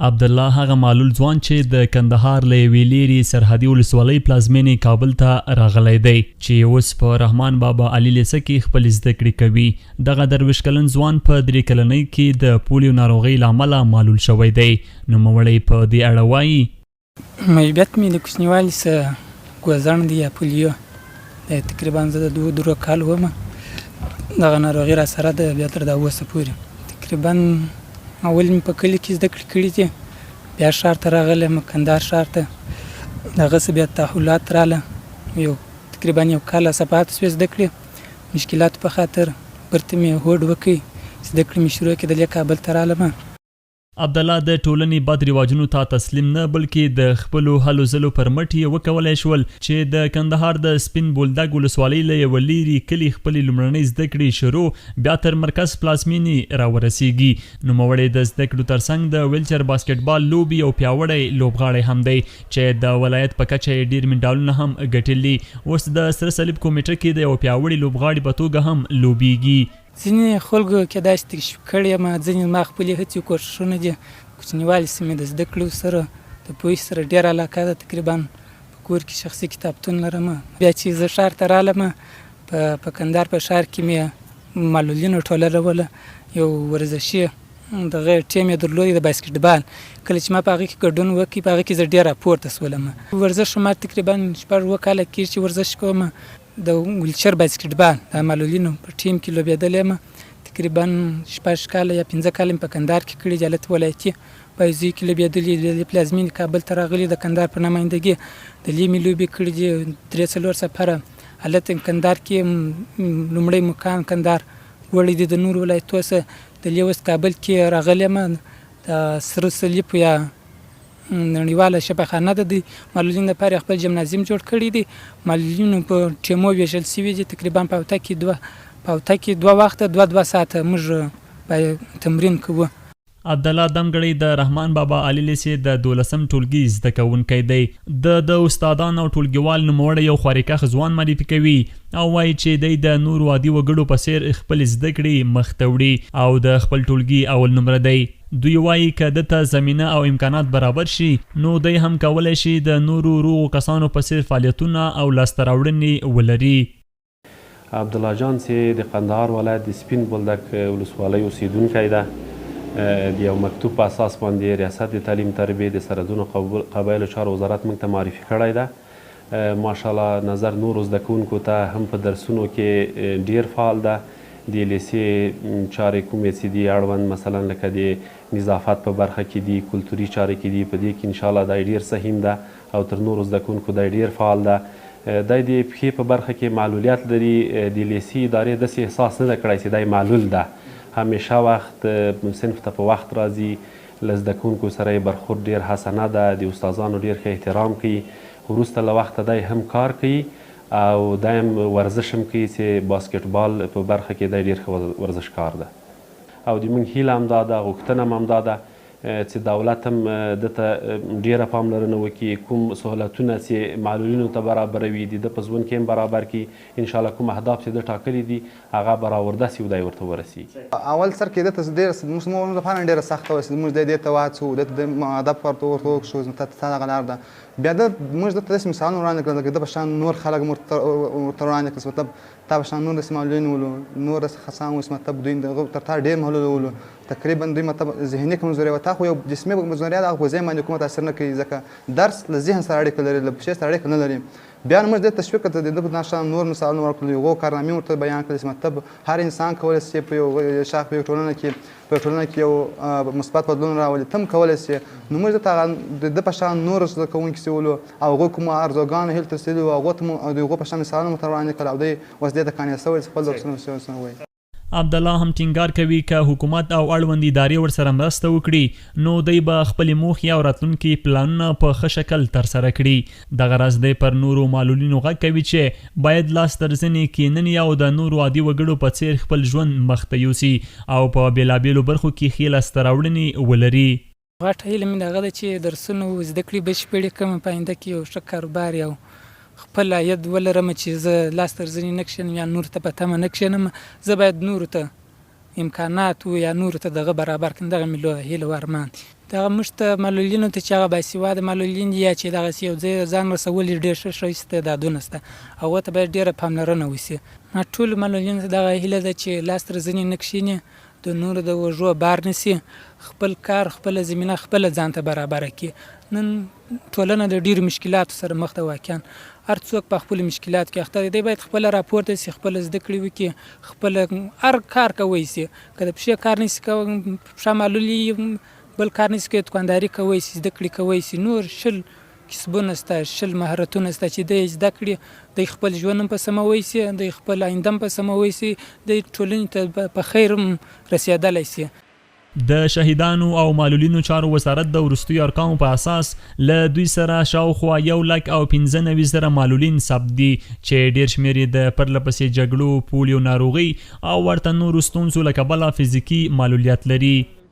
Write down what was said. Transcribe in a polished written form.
عبدالله هغه معلول ځوان چې د کندهار له یوې لیرې سرحدي ولسوالۍ پلازمینې کابل ته راغلی دی چې اوس په رحمان بابا علي لیسه کې خپل زده کړې کوي. دغه 23 کلن ځوان په 3 کلنۍ کې د پولیو ناروغۍ له امله معلول شوی دی. نوموړی په دې اړه وایي: معیوبیت مې د کوچنیوالي څخه ګوزڼ دی یا پولیو تقریبا زه د 2 کال وم. دغه ناروغي را سره ده بیا تر دا اوسه پورې. تقریبا اول مې په کلي کې زده کړې کړي دي، بیا ښار ته راغلم، کندهار ښار ته. دغسې بیا تحولات راله، تقریبا 1 کال صفحات سوې زده کړې، مشکلاتو په خاطر برته مې هوډ وکړ، زده کړې مې شروع کړې، کابل ته رالم. عبدالله د ټولنې بد رواجونو ته تسلیم نه بلکې د خپلو هلو ځلو پر مټ یې وکولی شول چې د کندهار د سپین بولدک ولسوالۍ له یوه لیرې کلي خپلې لومړنۍ زده کړې شروع بیا تر مرکز پلازمینې راورسیږي. نوموړی د زده کړو ترڅنګ د ویلچر باسکټبال لوبې او پیاوړی لوبغاړی هم دی چې د ولایت په کچه یې ډېر مډالونه هم ګټلي. اوس د سره صلیب کمیټه کې د یو پیاوړي لوبغاړي په توګه هم لوبیږي. ځینې خلکو کېدای شي تکشف کړی یم، ځینې زما خپلې هڅې کوښښونه دي. کوچنیوالي څه مې د زده کړو سره د پوهې سره ډېره علاقه ده. تقریبا په کور کې شخصي کتابتون لرم. بیا چې زه ښار ته رالم، په کندهار په ښار کې مې معلولینو ټوله راوله، یو ورزشي دغه ټیم یې درلودی د باسکټبال. کله چې ما په هغې کې ګډون وکړ، په هغې کې زه ډېر راپورته شولم. ورزش ما تقریبا 4 کاله کېږي چې ورزش کوم. د ویلچر باسکټبال د معلولینو په ټیم کې لوبېدلی یم. تقریبا 6 کاله یا 15 کاله مې په کندهار کې کړي، جالت ولایتي بایزوي کې لوبېدلي، د پلازمینې کابل ته راغلي د کندهار په نمایندګي. د لې مې لوبې کړي دي 3-4 سفره. هلته کندهار کې لومړی مقام کندهار وړی دي د نورو ولایتو څخه. د لې اوس کابل کې راغلی یم. د سره صلیب یا نړیواله شفاخانه ده د معلولینو لپاره خپل جمنازیم جوړ کړی دی. معلولینو په ټیمو ویشل شوي دي. تقریبا په هفته کې 2 وخته 2 ساعته موږ باید تمرین کوو. عبدالله دمګړی د رحمان بابا علي لیسې د 12م ټولګي زده کوونکی دی. د استادان او ټولګیوال نوموړی یو خواریکخ ځوان معرفي کوي او وایي چې دی د نورو عادي وګړو په څیر خپل زده کړې مخ ته وړي او د خپل ټولګي اول نمره دی. دوی وایي که دته زمینه او امکانات برابر شي نو دی هم کولی شي د نورو روغو کسانو په څیر فعالیتونه او لاسته راوړنې ولري. عبدالله جان چې د قندهار ولایت د سپین بولدک ولسوالۍ اوسیدونکی ده. د یو مکتوب په اساس باندې ریاست د تعلیم تربیې د سرحدونو قبایلو چارو وزارت موږ ته معرفي کړی ده. ماشاءالله نظر نورو زده کوونکو ته هم په درسونو کې ډیر فعال ده. د لیسې چارې کومې چې دي اړوند مثلا لکه د نظافت په برخه کې دي، کلتوري چارې کې دي، په دې کې انشاءالله دا ډیر سهیم ده او تر نورو زده کوونکو دا ډیر فعال ده. دی د پښې په برخه کې معلولیت لري. د لیسې ادارې داسې احساس نه ده کړی چې دی معلول ده. همیشه وخت صنف ته په وخت راځي، له زده کوونکو سره یې برخورد ډیر حسنه ده، د استادانو ډیر ښه احترام کوي. وروسته له وخته دی هم کار کوي او دا هم ورزش هم کوي چې باسکټبال په برخه کې دی ډیر ښه ورزشکار ده. او د موږ هیله هم دا ده، غوښتنه هم همدا ده چې دولت هم دته ډیره پاملرنه وکړي، کوم سهولتونه چې معلولینو ته برابروي د ده په ژوند کې هم برابر کړي. انشاءالله کوم اهداف چې ده ټاکلي دي هغه به راورده سي او دی ورته ورسیږي. اول سر کې دته ډېره زموږ لپاره ډېره سخته وه چې موږ دې ته وهڅوو، دته د هدف ورته وښودو ته دغه لار ده. بیا موږ دته داسې مثالونه وړاندې کړل لکه ده په شان نور خلک ورته وړاندې کړل، مطلب تا په شان نور داسې معلولین ولو، نور داسې کسان اوس مطلب دوی تر تا ډېر معلول ولو. تقریبا دوی مطلب ذهني کمزوري وه، تا خو یو جسمي کمزوري ده، هغه په ذهن باندې کومه تاثیر نه کوي ځکه درس له ذهن سره اړیکه لري، له پښې سره اړیکه نه لري. بیا موږ دې تشویق کړو، د ده په نشان نور مثالونه ورکړل، هغو کارنامې ورته بیان کړل چې مطلب هر انسان کولی شي په یو شاخ په یو ټولنه کې یو مثبت بدلون راولي، ته هم کولی شي. نو موږ د ده په شان نور زده کوونکي چې ولو او هغوی کومه ارزوګانو هیلې ته رسېدلي وو هغو ته مو د هغو په شان مثالونه ورته وړاندې کړل او دی اوس دې ته قانع شوی چې خپل درسونه ووایي. عبدالله هم ټینګار کوي که حکومت او اړوند ادارې ورسره مرسته وکړي نو دی به خپلې موخې او راتلونکي پلانونه په ښه شکل ترسره کړي. دغه راز دی پر نورو معلولینو غږ کوي چې باید لاس تر زنې کیننې او د نورو عادي وګړو په څیر خپل ژوند مخ ته یوسي او په بېلابېلو برخو کې ښې لاسته راوړنې ولري. غټه هیله مې دغه ده چې درسونه زده کړې بشپړې کړم، په آینده کې یو ښه کاروبار یا خپل عاید ولرم چې زه لاس تر زنې نه کښېنم یا نورو ته په تمه نه کښېنم. زه باید نورو ته امکانات یا نورو ته دغه برابر کړم. دغه مې لویه هیله و ارمان. دغه موږ ته معلولینو ته چې هغه باسواده معلولین دي یا چې دغسې یو ځای ځان رسول یې ډېر ښه ښایسته استعدادونه شته هغو ته باید ډېره پاملرنه وشي. ما ټولو معلولینو ته دغه هیله ده چې لاس تر زنې نه کښېني د نورو د اوږو بار نشي خپل کار خپله زمینه خپله ځان ته برابره کړي. نن ټولنه د ډېرو مشکلاتو سره مخ ده واقعا هر څوک په خپلو مشکلاتو کې اخته دی. دی باید خپله راپورته شي خپله زده کړې وکړي خپله هر کار کوی شي که د پښې کار نشي کولی پښه معلول بل کار نشي کولی دوکانداري کوی شي زده کړې کوی شي نور شل کسبونه شته شل مهارتونه شته چې دی زده کړي دی خپل ژوند هم په سموی شي دی خپل آینده هم په سموی شي دی ټولنې ته په خیر هم رسېدلی شي. د شهیدانو او معلولینو چارو وزارت د وروستیو ارقامو په اساس له دوی سره شاوخوا 1,95,000 معلولین ثبت دي چې ډیر شمېر یې د پرلهپسې جګړو پولیو ناروغي او ورته نورو ستونزو له کبله فزیکي معلولیت لري.